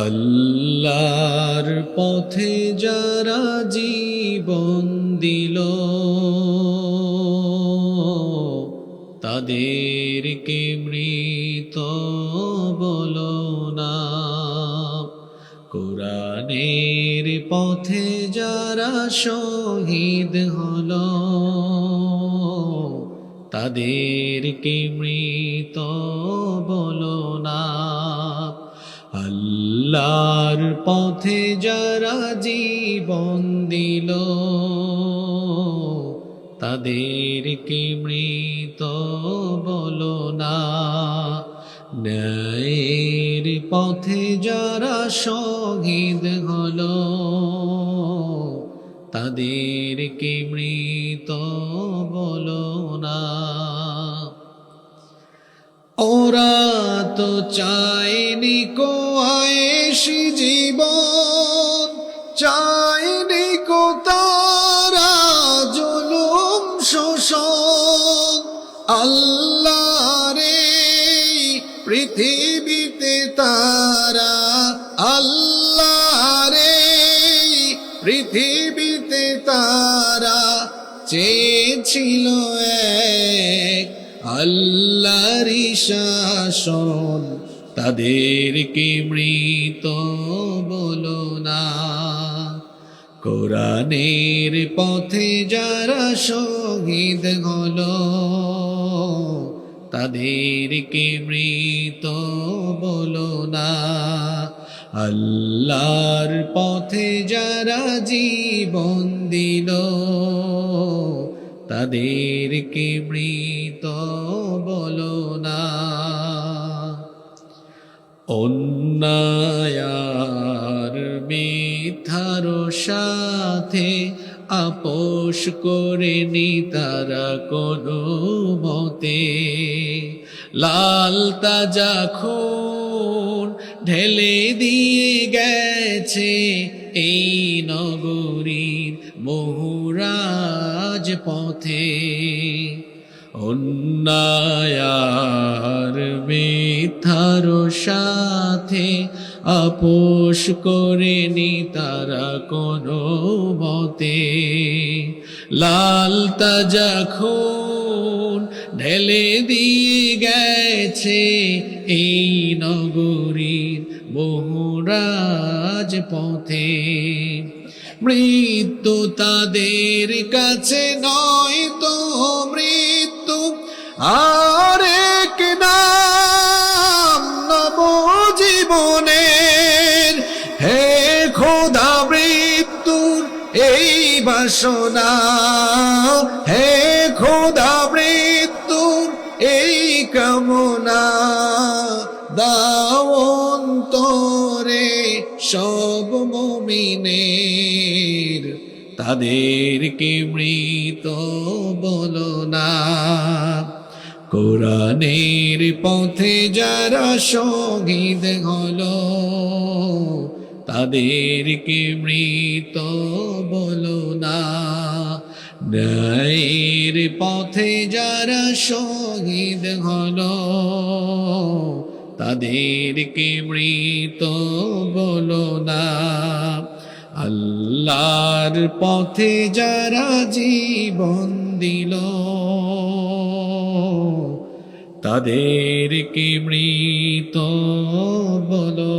আল্লাহর পথে যারা জীবন দিল, তাদেরকে মৃত বলো না। কোরআনের পথে যারা শহীদ হলো, তাদেরকে মৃত বলো না। আল্লাহর পথে যারা জীবন দিল, তাদেরকে মৃত বলো না। ন্যায়ের পথে যারা শহীদ হলো, তাদেরকে মৃত বলো না। ওরা তো চায়নি কো আয়েশি জীবন, চায়নি কো তারা জুলুম শোষণ। আল্লাহর এই পৃথিবীতে তারা, আল্লাহর এই পৃথিবীতে তারা চেয়েছিল এক আল্লাহরই শাসন। তাদেরকে মৃত বলো না। কোরআনের পথে যারা শহীদ হলো, তাদেরকে মৃত বলো না। আল্লাহর পথে যারা জীবন দিল, তাদেরকে মৃত বলো না। অন্যায়ের মিথ্যার সাথে আপোষ করেনি তারা কোনো মতে। লাল তাজা খুন ঢেলে দিয়ে গেছে এই নগরীর বহুরাজ পথে। অন্যায়ের মিথ্যার সাথে আপোষ করেনি তারা কোনো মতে। লাল তাজা খুন ঢেলে দিয়ে গেছে এই নগরীর বহুরাজ পথে। মৃত্যু তাদের কাছে নয় তো মৃত্যু আরেক নাম নবজীবনের। হে খোদা মৃত্যুর এই বাসনা, হে খোদা মৃত্যুর এই কামনা। দাও অন্তরে সব মুমিনের, তাদেরকে মৃত বলো না। কোরআনের পথে যারা শহীদ হলো, তাদেরকে মৃত বলো না। ন্যায়ের পথে যারা শহীদ হলো, তাদেরকে মৃত বলো না। আল্লাহর পথে যারা জীবন দিল, তাদেরকে মৃত বলো